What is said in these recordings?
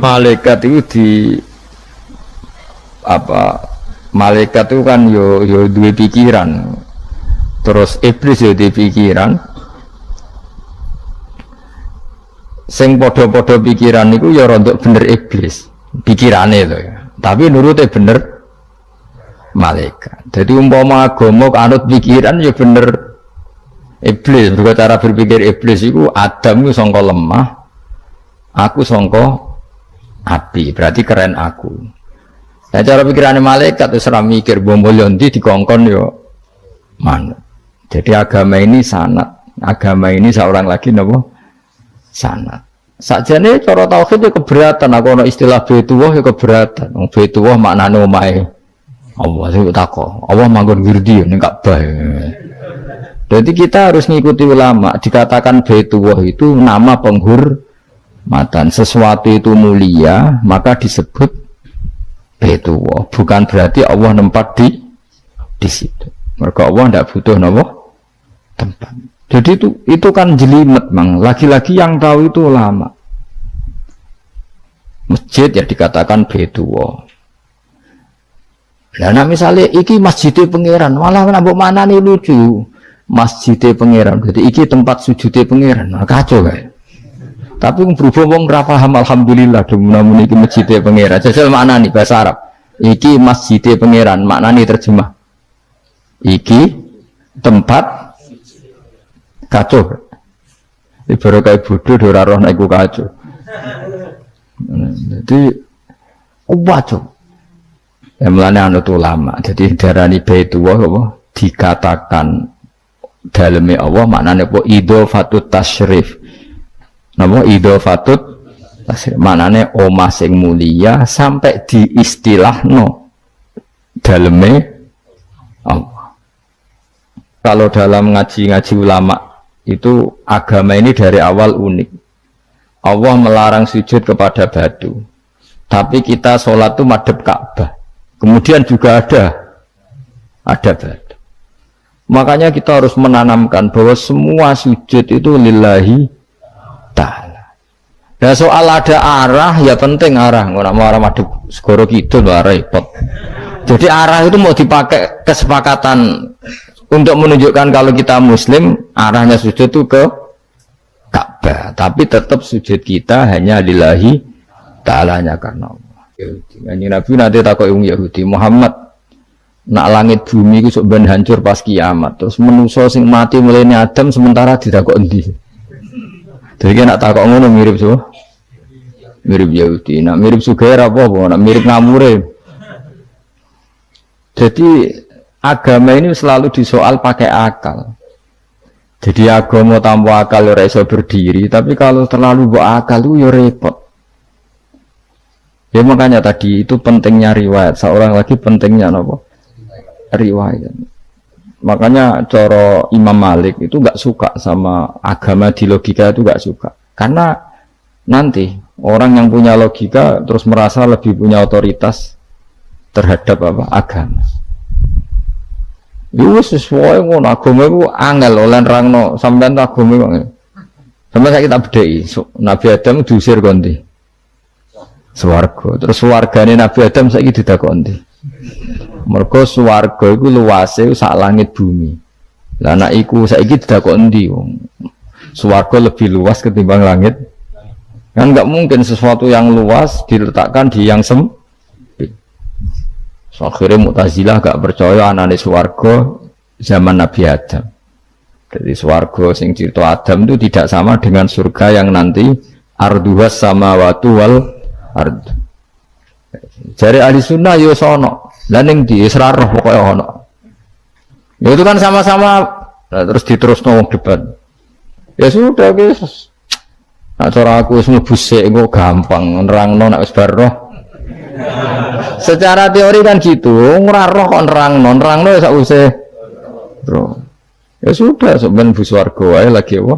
Malaikat itu di apa? Malaikat itu kan yo dua pikiran. Terus iblis yo dua pikiran. Sing podo-podo pikiran niku ya rontok bener iblis. Pikirane to ya. Tapi nurute bener malaikat. Jadi umpama agama anut pikiran ya bener iblis. Mergo cara berpikir iblis itu Adam itu sangka lemah, aku sangka api. Berarti keren aku. Nah cara pikirannya malaikat itu serah mikir bombolyondi dikongkon yo manut. Jadi agama ini sanat. Agama ini seorang lagi napa? Sanat. Sakjane cara tauhid itu keberatan. Aku ana istilah Baitullah ya keberatan. Wong Baitullah maknane omahe Allah sing takok. Allah manggon wirdi ning Ka'bah. Jadi kita harus mengikuti ulama. Dikatakan Baitullah itu nama penghormatan. Sesuatu itu mulia, maka disebut Baitullah. Bukan berarti Allah nempat di situ. Mereka Allah tidak butuh napa tempat. Jadi itu kan jelimet, mang. Lagi-lagi yang tahu itu ulama. Masjid ya dikatakan Baitullah. Nah misalnya iki masjidnya pangeran, malah nambah mana nih lucu. Masjidnya pangeran, jadi iki tempat sujudnya pangeran, nah, kacau kan? Tapi berhubung wong ra paham alhamdulillah, namun iki masjidnya pangeran. Jajal mana nih bahasa Arab? Iki masjidnya pangeran, makna nih terjemah. Iki tempat kacau. Baru kayak bodoh ora roh nek iku kacau. Jadi kacau. Ya mulane anut ulama. Jadi darani Baitullah apa dikatakan daleme Allah maknane apa idhofatut tasyrif. Napa idhofatut tasyrif maknane omah sing mulia sampai diistilahno daleme Allah. Kalau dalam ngaji-ngaji ulama itu agama ini dari awal unik. Allah melarang sujud kepada batu. Tapi kita sholat itu madhep Ka'bah. Kemudian juga ada batu. Makanya kita harus menanamkan bahwa semua sujud itu lillahi ta'ala. Nah soal ada arah ya penting arah. Nggak mau arah madhep segoro kidul repot. Jadi arah itu mau dipakai kesepakatan untuk menunjukkan kalau kita muslim arahnya sujud itu ke Ka'bah, tapi tetap sujud kita hanya lillahi ta'alanya karena Allah. Ini Nabi nanti takut Yahudi Muhammad nak langit bumi itu sok ben hancur pas kiamat, terus manusia sing mati mulai Adam sementara ditakut endi. Jadi kan nak takut ngono mirip so, mirip Yahudi, nak mirip Sugair apa, nak mirip Ngamure. Jadi agama ini selalu disoal pakai akal. Jadi agama tanpa akal ora iso berdiri, tapi kalau terlalu bawa akal itu ya repot. Ya makanya tadi itu pentingnya riwayat. Seorang lagi pentingnya apa? Riwayat. Makanya coro Imam Malik itu nggak suka sama agama di logika itu nggak suka. Karena nanti orang yang punya logika terus merasa lebih punya otoritas terhadap apa? Agama. Itu sesuai ngono agama itu angel oleh nerangno sampean agama kok. Sampai kita bedheki Nabi Adam diusir kondi. Swarga. Terus swargane Nabi Adam saiki didakoni. Mergo swarga iku luase sak langit bumi. Lah nek iku saiki didakoni ndi wong. Swarga lebih luas ketimbang langit. Kan enggak mungkin sesuatu yang luas diletakkan di yang sempit. So, akhirnya Mu'tazilah gak percaya anane swarga zaman Nabi Adam. Jadi swarga sing cerita Adam itu tidak sama dengan surga yang nanti arduhas samawati wal ard. Jari ahli sunnah yo sono. Lah ning di Isra'ah pokoke ono. Ya itu kan sama-sama terus diterusno wong debat. Ya sudah guys. Nah cara aku wis mlebu sik engko gampang nerangno nek wis bar roh. Secara teori kan gitu, ora roh kok nerangno ya sakwise. Bro. Ya sudah sampeyan bu swarga wae lagi apa?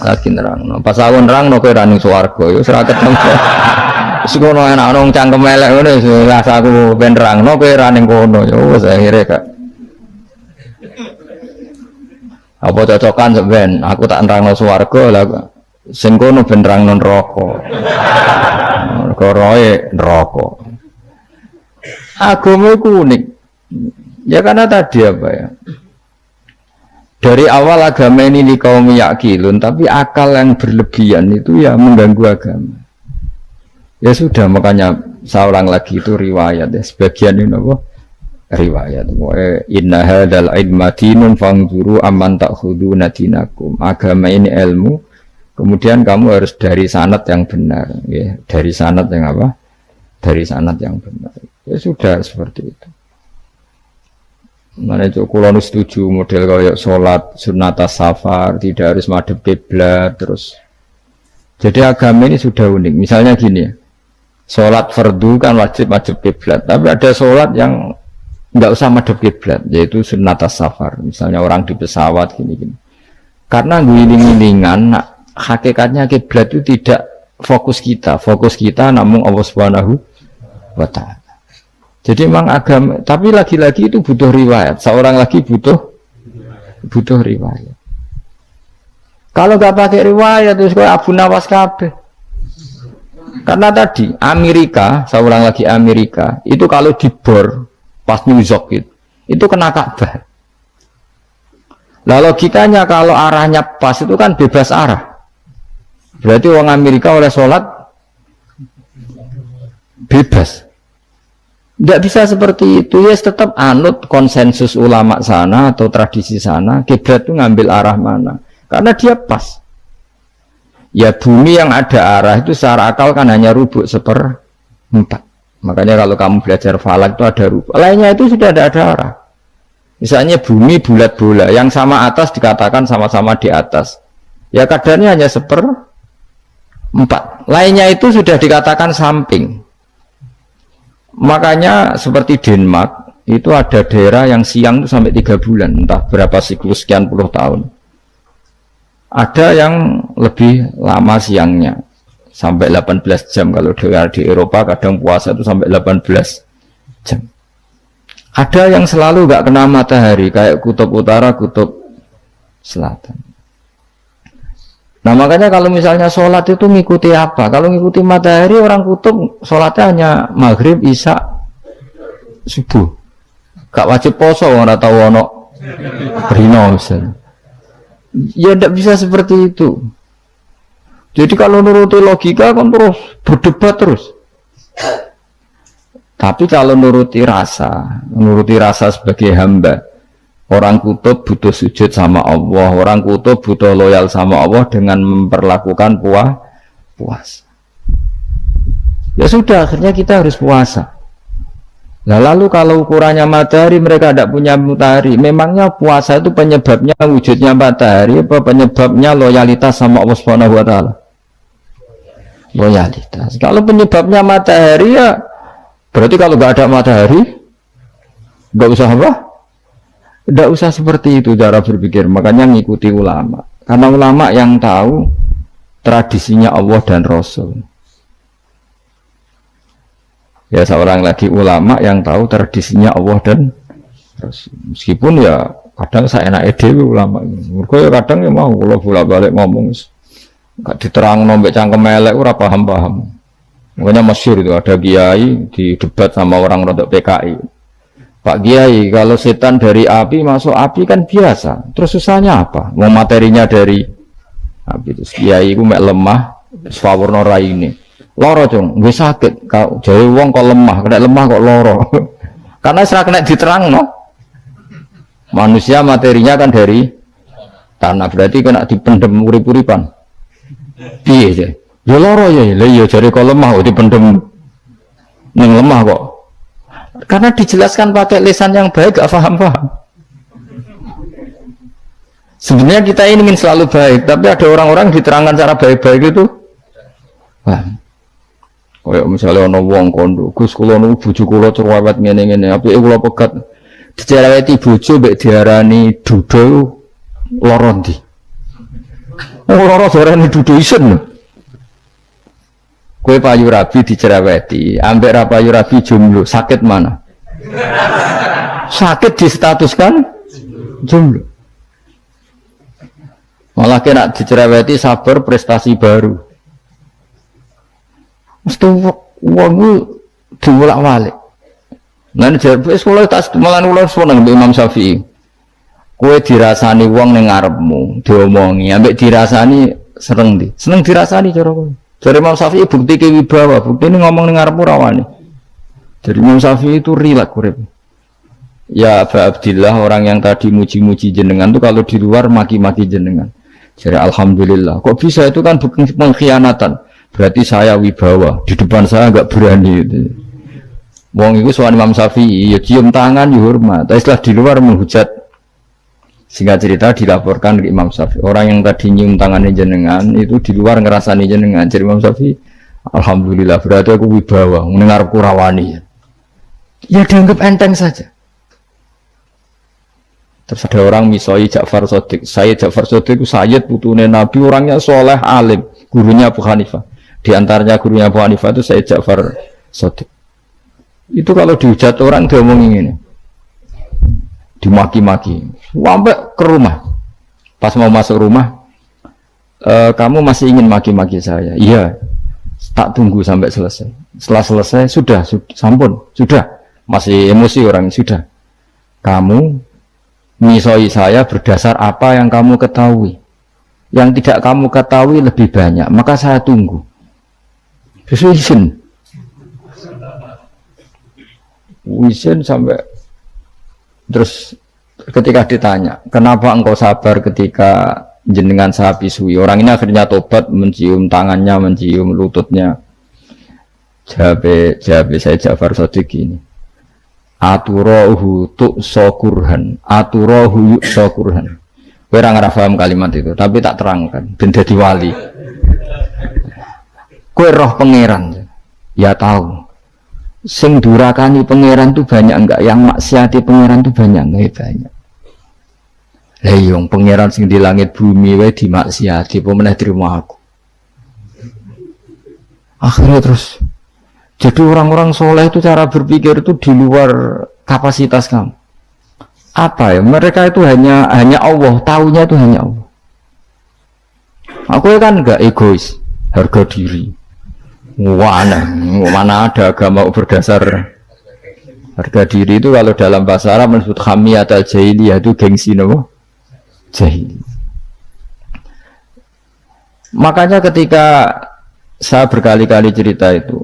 Lagi nerangno. Pas aku nerangno kowe ra ning swarga ya ora ketemu. Wis ngono enak nang cangkem elek ngono wis aku ben nerangno kowe ra ning kono ya wis akhire Kak. Apa cocokan sampeyan aku tak nerangno swarga lah sing kono ben nerangno neraka. Koroe neraka. Agama itu unik. Ya karena tadi apa ya? Dari awal agama ini di kaum yakilun, tapi akal yang berlebihan itu ya mengganggu agama. Ya sudah, makanya seorang lagi itu riwayat ya, sebagian ini apa? Riwayat. Inna hadzal ilma dinun fangzuru amman ta'khuduna dinakum. Agama ini ilmu, kemudian kamu harus dari sanad yang benar, ya. Dari sanad yang apa? Dari sanad yang benar. Ya sudah seperti itu. Mana itu kulon setuju model kayak sholat sunat safar tidak harus madhep kiblat terus. Jadi agama ini sudah unik. Misalnya gini, sholat fardu kan wajib kiblat, tapi ada sholat yang nggak usah madhep kiblat, yaitu sunat safar. Misalnya orang di pesawat gini. Karena guling-gulingan, hakikatnya kiblat itu tidak fokus kita namun Allah Subhanahu wa Ta'ala. Jadi memang agama, tapi lagi-lagi itu butuh riwayat. Seorang lagi butuh riwayat. Kalau nggak pakai riwayat terus kayak Abu Nawas kabeh. Karena tadi Amerika, seorang lagi Amerika, itu kalau dibor pas New York itu kena Ka'bah. Lah logikanya kalau arahnya pas itu kan bebas arah. Berarti orang Amerika oleh sholat bebas. Tidak bisa seperti itu, ya tetap anut konsensus ulama sana atau tradisi sana, kiblat itu ngambil arah mana, karena dia pas. Ya bumi yang ada arah itu secara akal kan hanya rubuk 1/4. Makanya kalau kamu belajar falak itu ada rubuk, lainnya itu sudah ada arah. Misalnya bumi bulat bola, yang sama atas dikatakan sama-sama di atas. Ya kadarnya hanya 1/4, lainnya itu sudah dikatakan samping. Makanya seperti Denmark itu ada daerah yang siang itu sampai 3 bulan, entah berapa siklus sekian puluh tahun. Ada yang lebih lama siangnya sampai 18 jam. Kalau di Eropa kadang puasa itu sampai 18 jam. Ada yang selalu nggak kena matahari kayak kutub utara, kutub selatan. Nah makanya kalau misalnya sholat itu ngikuti apa? Kalau ngikuti matahari, orang kutub sholatnya hanya maghrib, isya, subuh. Gak wajib poso, orang tahu ono rino misalnya. Ya tidak bisa seperti itu. Jadi kalau nuruti logika kan terus berdebat terus. Tapi kalau nuruti rasa sebagai hamba. Orang kutub butuh sujud sama Allah, orang kutub butuh loyal sama Allah dengan memperlakukan puasa. Ya sudah, akhirnya kita harus puasa. Nah, lalu kalau ukurannya matahari, mereka tidak punya matahari. Memangnya puasa itu penyebabnya wujudnya matahari, apa penyebabnya loyalitas sama Allah Subhanahu wa Ta'ala? Loyalitas. Kalau penyebabnya matahari ya, berarti kalau nggak ada matahari, nggak usah apa? Tidak usah seperti itu cara berpikir. Makanya ngikuti ulama, karena ulama yang tahu tradisinya Allah dan Rasul. Ya seorang lagi ulama yang tahu tradisinya Allah dan Rasul. Meskipun ya kadang saya enak dewe ulama. Mereka ya kadang ya mau kalau bolak-balik ngomong gak diterang nombek cangkem elek ora paham-paham. Makanya masyhur itu ada kiai di debat sama orang rodok PKI. Pak Kiai, kalau setan dari api masuk api kan biasa. Terus susahnya apa? Mau materinya dari api. Terus Kiai itu mek lemah, sawurna raine. Loro cung, nggih sakit. Kau jae wong kok lemah, kena lemah kok loro. Karena serak kena diterangno. Manusia materinya kan dari tanah, berarti kena dipendem urip-uripan. Piye sih? Ya loro ya, lha iya jare kok lemah kok dipendem ning lemah kok. Karena dijelaskan pakai lisan yang baik, gak paham-paham. Sebenarnya kita ini ingin selalu baik, tapi ada orang-orang diterangkan cara baik-baik itu paham. Kayak misalnya ono wong kondo, Gus kula nu bojo kula cerewet ngene-ngene, apike kula pegat dicereweti bojo mbek diarani dudo lara ndi. Lara diarani dudo isen. Kue payu rabi dicereweti, ambek ra payu rabi jomblo, sakit mana? Sakit distatuskan jomblo. Malah kena dicereweti sabar prestasi baru. Mesti wong diwolak-walik. Lan jare sekolah tak malah ulah seneng Imam Syafi'i. Kowe dirasani wong ning ngarepmu, diomongi, ambek dirasani seneng ndi? Seneng dirasani cara kowe. Jare Imam Syafi'i buktike wibawa, buktine ngomong ning ngarepmu ra wani. Jadi Imam Syafi'i itu rileks urip. Ya Aba Abdillah, orang yang tadi muji-muji jenengan tuh kalau di luar maki-maki jenengan. Jadi alhamdulillah. Kok bisa itu kan bukan pengkhianatan. Berarti saya wibawa, di depan saya enggak berani gitu. Wong itu soal Imam Syafi'i, ya cium tangan, ya hormat. Tapi setelah di luar menghujat. Singkat cerita dilaporkan ke Imam Syafi'i. Orang yang tadi nyium tangannya jenengan, itu di luar ngerasani jenengan. Jadi Imam Syafi'i, alhamdulillah, berarti aku wibawa, mendengar kurawani. Ya dianggap enteng saja. Terus ada orang misoi Ja'far Shadiq. Saya Ja'far Shadiq itu Sayyid putune Nabi, orangnya soleh, alim. Gurunya Abu Hanifah. Di antaranya gurunya Abu Hanifah itu Sayyid Ja'far Shadiq. Itu kalau dihujat orang diomongin ini, dimaki-maki, sampai ke rumah. Pas mau masuk rumah, kamu masih ingin maki-maki saya? Iya, tak tunggu sampai selesai. Setelah selesai, sudah sampun, sudah. Masih emosi orang, sudah. Kamu misoi saya berdasar apa yang kamu ketahui. Yang tidak kamu ketahui lebih banyak, maka saya tunggu. Izin. Izin sampai terus ketika ditanya kenapa engkau sabar ketika jenengan saya pisui, orang ini akhirnya tobat, mencium tangannya, mencium lututnya. Jawab saya Ja'far Shadiq ini, aturahu tu'sokurhan, aturahu yu'sokurhan. Kowe ora paham kalimat itu, tapi tak terangkan ben dadi wali. Kowe roh pangeran, ya tahu. Sing durakani pangeran tuh banyak enggak, yang maksiati pangeran tuh banyak enggak? Banyak. Lah yung pangeran sing di langit bumi wae dimaksiati, apa meneh terima aku. Akhirnya terus jadi orang-orang soleh itu cara berpikir itu di luar kapasitas kamu. Apa ya? Mereka itu hanya Allah, taunya itu hanya Allah. Aku kan enggak egois, harga diri. Mana ada agama berdasar harga diri itu. Kalau dalam bahasa Arab disebut hamiyat al-jahiliyah, itu gengsi nama jahili. Makanya ketika saya berkali-kali cerita itu,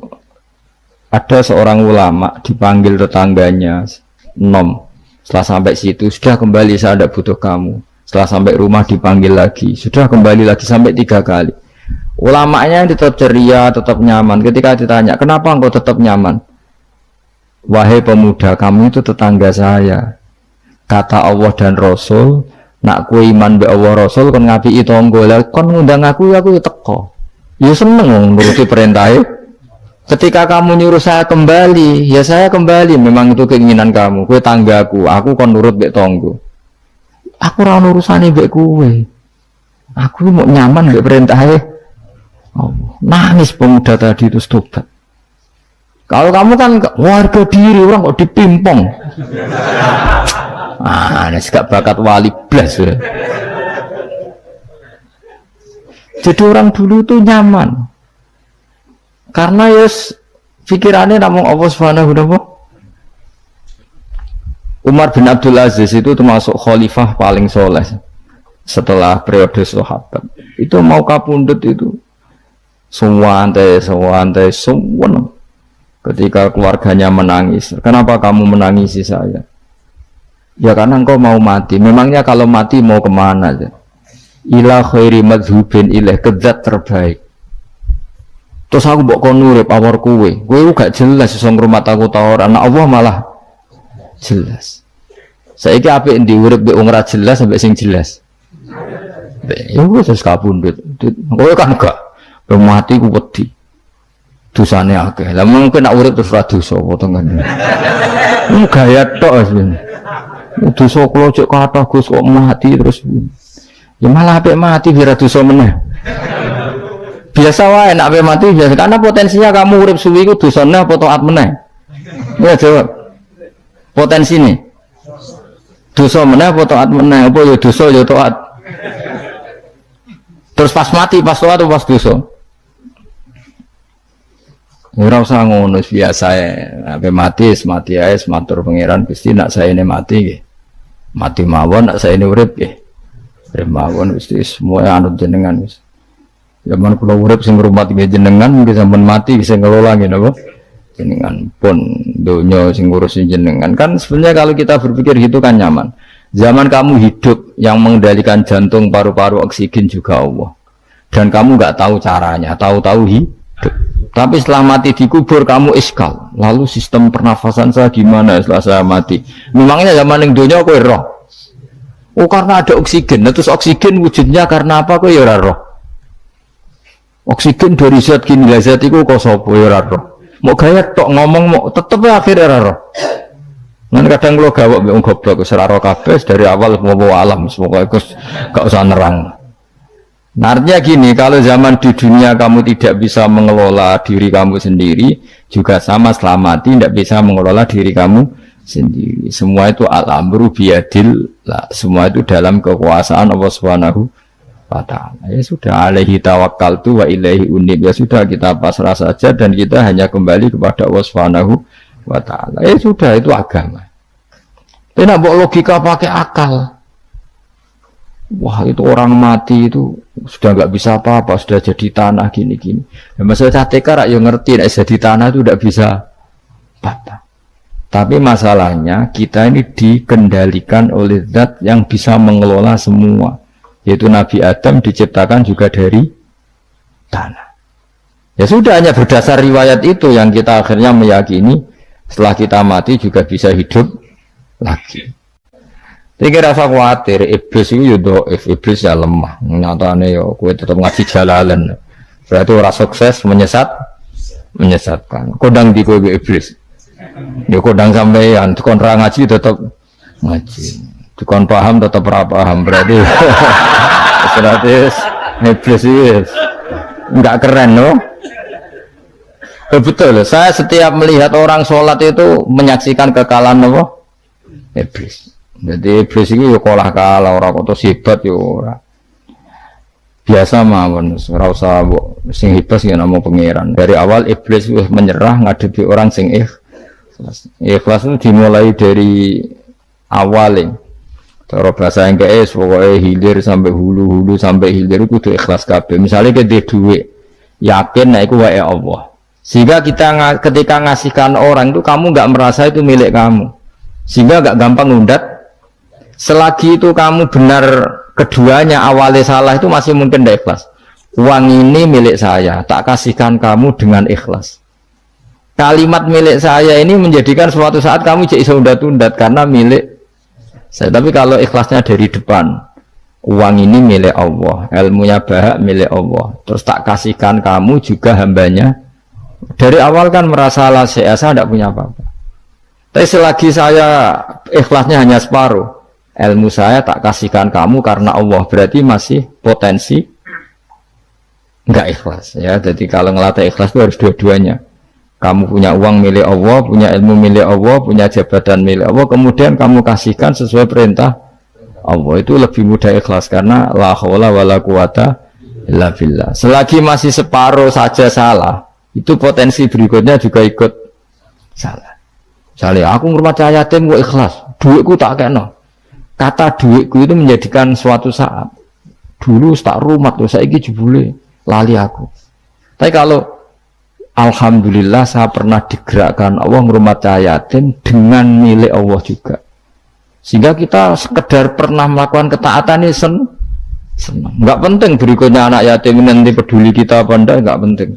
ada seorang ulama dipanggil tetangganya, nom, setelah sampai situ sudah kembali, saya tidak butuh kamu. Setelah sampai rumah dipanggil lagi, sudah kembali lagi, sampai 3 kali. Ulamanya tetap ceria, tetap nyaman. Ketika ditanya, kenapa engkau tetap nyaman? Wahai pemuda, kamu itu tetangga saya. Kata Allah dan Rasul, nak ku iman be Allah Rasul kon ngapi tangga, lah kon ngundang aku teko. Ya seneng nuruti perintahnya. Ketika kamu nyuruh saya kembali, ya saya kembali. Memang itu keinginan kamu. Kowe tanggaku, aku kon nurut be tangga. Aku ora urusane mbek kowe. Aku mau nyaman mbek perintahnya. Oh, nangis pemuda tadi itu tobat. Kalau kamu kan warga diri, orang kok dipimpong. Ini gak bakat wali blas ya. Jadi orang dulu itu nyaman. Karena yes pikirannya namun Allah Subhanahu wa ta'ala. Umar bin Abdul Aziz itu termasuk khalifah paling soleh setelah periode sahabat. Itu mau kapundut itu Suwante. Ketika keluarganya menangis, kenapa kamu menangisi saya? Ya karena engkau mau mati. Memangnya kalau mati mau kemana aja? Ila khairi madhubin ilaih, ke zat terbaik. Terus aku mbok kon urip awor kowe gak jelas iso ngrumat aku ta ora, anak Allah malah jelas. Saiki apik ndi urip mbek wong ora jelas sampai sing jelas. Ya wis kapundhut. Kowe kan gak mati ku wedi. Dosane akeh. Lah mungkin nak urip terus ora dosa apa tengene. Gaya tok asline. Dosa kula cek kathah Gus kok mati terus. Ya malah apik mati biar dosa meneh. Biasa wae nek apik mati biasa karena potensinya kamu urip suwi iku dosane apa taat meneh. Ya jawab. Potensine. Dosa meneh apa taat meneh? Apa ya dosa ya taat. Terus pas mati, pas sholat atau pas dosa? Ora usah ngono biasa ya. Sampai mati ae matur pangeran Gusti nak saya ini mati nggih. Mati mawon nak saya ini urip nggih. Urip mawon Gusti semua anut jenengan wis. Zaman kula urip sing ngurmati jenengan mungkin sampean mati bisa ngelola nggih napa? Jenengan pun donya sing ngurusi jenengan. Kan sebenarnya kalau kita berpikir gitu kan nyaman. Zaman kamu hidup yang mengendalikan jantung, paru-paru, oksigen juga Allah. Dan kamu nggak tahu caranya, tahu-tahu hidup. Tapi setelah mati dikubur kamu iskal. Lalu sistem pernafasan saya gimana setelah saya mati? Memangnya zaman yang dunia kowe roh. Oh karena ada oksigen. Nah, terus oksigen wujudnya karena apa kowe ya ora roh? Oksigen dari zat gini lah zat iku kok sapa ya ora roh. Mau gaya tok ngomong mau tetep akhir ora roh. Nanti kadang kalau gawak wong goblok ora roh kabeh dari awal mau alam semoga gak usah nerang. Nah, artinya gini, kalau zaman di dunia kamu tidak bisa mengelola diri kamu sendiri, juga sama setelah mati tidak bisa mengelola diri kamu sendiri. Semua itu al-amru biyadil, semua itu dalam kekuasaan Allah Subhanahu wa ta'ala. Ya sudah, alaihi tawakkaltu wa ilaihi unib. Ya sudah, kita pasrah saja dan kita hanya kembali kepada Allah Subhanahu wa ta'ala. Ya sudah, itu agama. Tidak boleh logika pakai akal. Wah itu orang mati itu sudah nggak bisa apa-apa, sudah jadi tanah gini-gini. Ya, masalah catekar yang ngerti, jadi tanah itu tidak bisa apa-apa. Tapi masalahnya kita ini dikendalikan oleh zat yang bisa mengelola semua. Yaitu Nabi Adam diciptakan juga dari tanah. Ya sudah, hanya berdasar riwayat itu yang kita akhirnya meyakini setelah kita mati juga bisa hidup lagi. Jadi rasa khawatir, iblis itu ya do'if, iblis ya lemah. Nyatanya ya, kue tetap ngaji jalalan. Berarti orang sukses menyesatkan. Kodang di kue iblis. Ya kodang sampeyan, tukon ra ngaji tetap ngaji. Tukon paham tetap ra paham. Berarti iblis itu enggak keren loh. Betul, saya setiap melihat orang sholat itu menyaksikan kekalahan apa? Iblis. Jadi iblis itu ya kalah orang kok hebat ya ora. Biasa mawon ora usah sing hebat sing namung pangeran. Dari awal iblis wis menyerah ngadepi orang sing ikhlas. Ikhlas itu dimulai dari awal. Cara bahasa Inggris pokoknya hilir sampai hulu sampai hilir itu kudu ikhlas kabeh. Misalnya kita duit yakin nek iku wae Allah. Sehingga kita ketika ngasihkan orang itu kamu enggak merasa itu milik kamu. Sehingga enggak gampang ngundat. Selagi itu kamu benar keduanya awalnya salah itu masih mungkin tidak ikhlas. Uang ini milik saya, tak kasihkan kamu dengan ikhlas. Kalimat milik saya ini menjadikan suatu saat kamu jadi undat-undat karena milik saya. Tapi kalau ikhlasnya dari depan, uang ini milik Allah, ilmunya bahak milik Allah, terus tak kasihkan kamu juga hambanya. Dari awal kan merasa saya tidak punya apa-apa. Tapi selagi saya ikhlasnya hanya separuh, ilmu saya tak kasihkan kamu karena Allah, berarti masih potensi enggak ikhlas ya. Jadi kalau ngelatih ikhlas itu harus dua-duanya. Kamu punya uang milik Allah, punya ilmu milik Allah, punya jabatan milik Allah, kemudian kamu kasihkan sesuai perintah Allah, itu lebih mudah ikhlas karena la haula wala quwata illa billah. Selagi masih separuh saja salah, itu potensi berikutnya juga ikut salah. Misalnya aku ngurmat yatim gue ikhlas, duitku tak kena. Kata duitku itu menjadikan suatu saat dulu tak rumah tuh saya jebule lali aku. Tapi kalau alhamdulillah saya pernah digerakkan Allah ngurmat yatim dengan milik Allah juga, sehingga kita sekedar pernah melakukan ketaatan ini senang. Nggak penting berikutnya anak yatim nanti peduli kita apa enggak, nggak penting.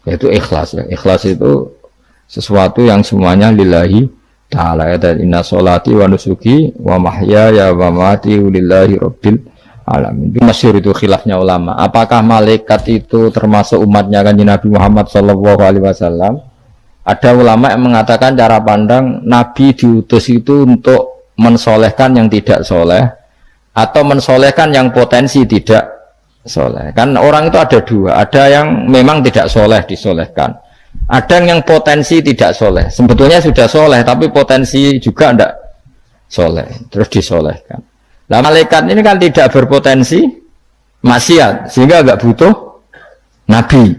Yaitu ikhlas ya. Ikhlas itu sesuatu yang semuanya lillahi ta'ala. Dan inna sholati wa nusuki wa mahyaya wa mamati lillahi rabbil alamin. Itu masyhur, itu khilafnya ulama. Apakah malaikat itu termasuk umatnya kan Nabi Muhammad sallallahu alaihi wasallam? Ada ulama yang mengatakan cara pandang Nabi diutus itu untuk mensolehkan yang tidak soleh atau mensolehkan yang potensi tidak soleh. Kan orang itu ada dua, ada yang memang tidak soleh disolehkan, ada yang potensi tidak soleh, sebetulnya sudah soleh tapi potensi juga tidak soleh terus disolehkan. Nah malaikat ini kan tidak berpotensi maksiat sehingga nggak butuh nabi.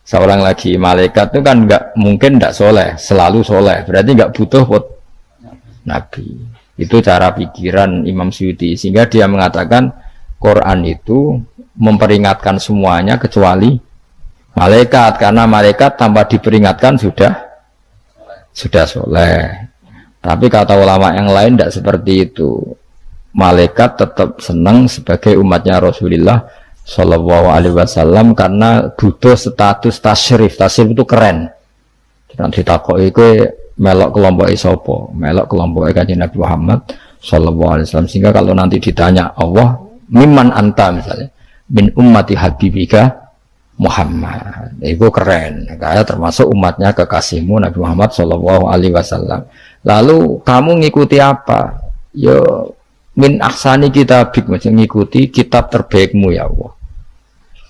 Seorang lagi malaikat itu kan nggak mungkin tidak soleh, selalu soleh, berarti nggak butuh nabi. Itu cara pikiran Imam Suyuti, sehingga dia mengatakan Quran itu memperingatkan semuanya kecuali malaikat, karena malaikat tanpa diperingatkan sudah soleh. Tapi kata ulama yang lain tidak seperti itu. Malaikat tetap senang sebagai umatnya Rasulullah Shallallahu Alaihi Wasallam karena butuh status tasyrif. Tasyrif itu keren. Nanti takut itu melok kelompok isopo, melok kelompok Kanjeng Nabi Muhammad Shallallahu Alaihi Wasallam. Sehingga kalau nanti ditanya Allah, mimman anta misalnya, min ummati habibika Muhammad, itu keren. Kayak termasuk umatnya kekasihmu Nabi Muhammad Shallallahu Alaihi Wasallam. Lalu kamu ngikuti apa? Yo min ahsani kitabik, mengikuti kitab terbaikmu ya Allah.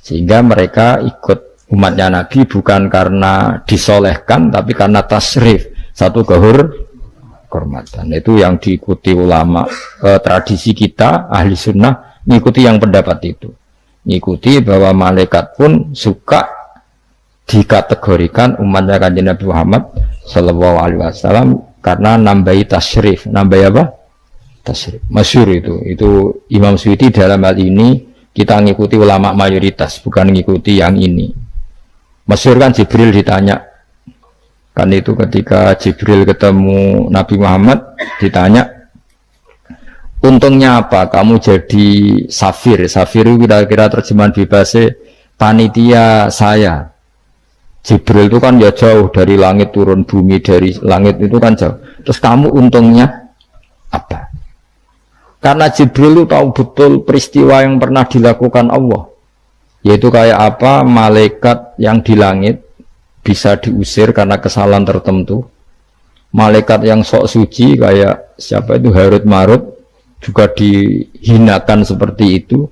Sehingga mereka ikut umatnya Nabi bukan karena disolehkan, tapi karena tasrif, satu kehormatan. Itu yang diikuti ulama. Tradisi kita ahli sunnah mengikuti yang pendapat itu, mengikuti bahwa malaikat pun suka dikategorikan umatnya Kanjeng Nabi Muhammad Sallallahu Alaihi Wasallam karena nambahi tasrif. Nambahi apa? Tasrif. Masyhur itu Imam Suyuti dalam hal ini kita ngikuti ulama mayoritas, bukan ngikuti yang ini. Masyhur kan Jibril ditanya, kan itu ketika Jibril ketemu Nabi Muhammad ditanya, untungnya apa kamu jadi safir? Safir itu kira-kira terjemahan bebasnya panitia saya. Jibril itu kan ya jauh dari langit turun bumi, dari langit itu kan jauh. Terus kamu untungnya apa? Karena Jibril itu tahu betul peristiwa yang pernah dilakukan Allah, yaitu kayak apa malaikat yang di langit bisa diusir karena kesalahan tertentu. Malaikat yang sok suci kayak siapa itu Harut Marut juga dihinakan seperti itu.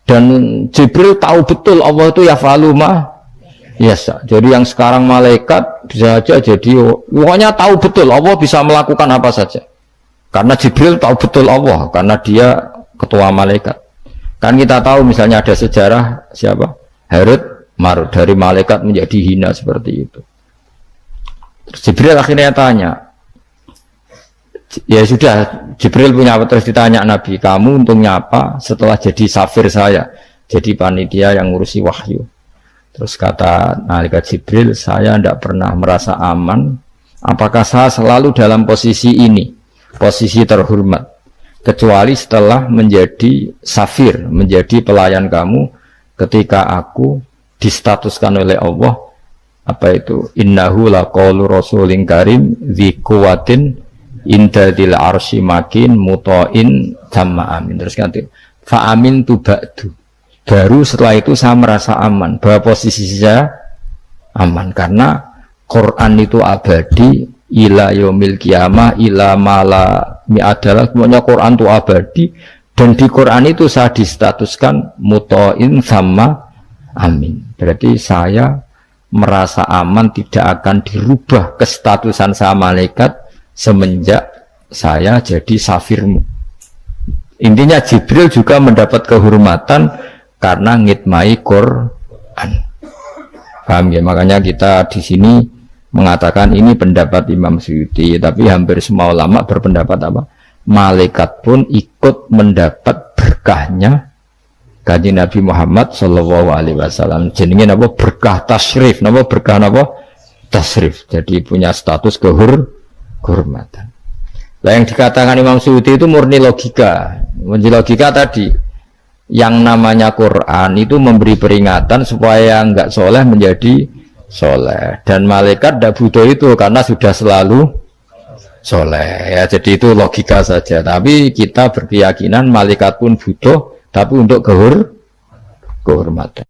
Dan Jibril tahu betul Allah itu yaf'alu ma yasha. Jadi yang sekarang malaikat bisa aja jadi pokoknya tahu betul Allah bisa melakukan apa saja. Karena Jibril tahu betul Allah, karena dia ketua malaikat. Kan kita tahu misalnya ada sejarah siapa? Harut Marut, dari malaikat menjadi hina seperti itu. Terus Jibril akhirnya tanya, ya sudah, Jibril punya apa? Terus ditanya Nabi, kamu untungnya apa setelah jadi safir saya, jadi panitia yang ngurusi wahyu? Terus kata malaikat Jibril, saya tidak pernah merasa aman. Apakah saya selalu dalam posisi ini? Posisi terhormat, kecuali setelah menjadi safir, menjadi pelayan kamu, ketika aku distatuskan oleh Allah apa itu innahu laqaulu rasulin karim dzi quwwatin inda dzil arsy makin muta'in tamma amin. Terus ganti fa amin tu ba'du, baru setelah itu saya merasa aman bahwa posisi saya aman karena Quran itu abadi ila yaumil qiyamah ila mala adalah semuanya Quran itu abadi, dan di Quran itu saya distatuskan muta'in sama amin. Berarti saya merasa aman, tidak akan dirubah kestatusan saya malaikat semenjak saya jadi safirmu. Intinya Jibril juga mendapat kehormatan karena ngitmai Quran. Paham ya? Makanya kita di sini mengatakan ini pendapat Imam Suyuti, tapi hampir semua ulama berpendapat apa? Malaikat pun ikut mendapat berkahnya Kanjeng Nabi Muhammad Shallallahu Alaihi Wasallam. Jenenge apa? Berkah tasrif, apa berkah apa? Tasrif. Jadi punya status kehormatan. Nah, yang dikatakan Imam Suyuti itu murni logika. Murni logika tadi, yang namanya Quran itu memberi peringatan supaya enggak soleh menjadi soleh, dan malaikat tidak butuh itu karena sudah selalu soleh ya. Jadi itu logika saja, tapi kita berkeyakinan malaikat pun butuh, tapi untuk kehormatan.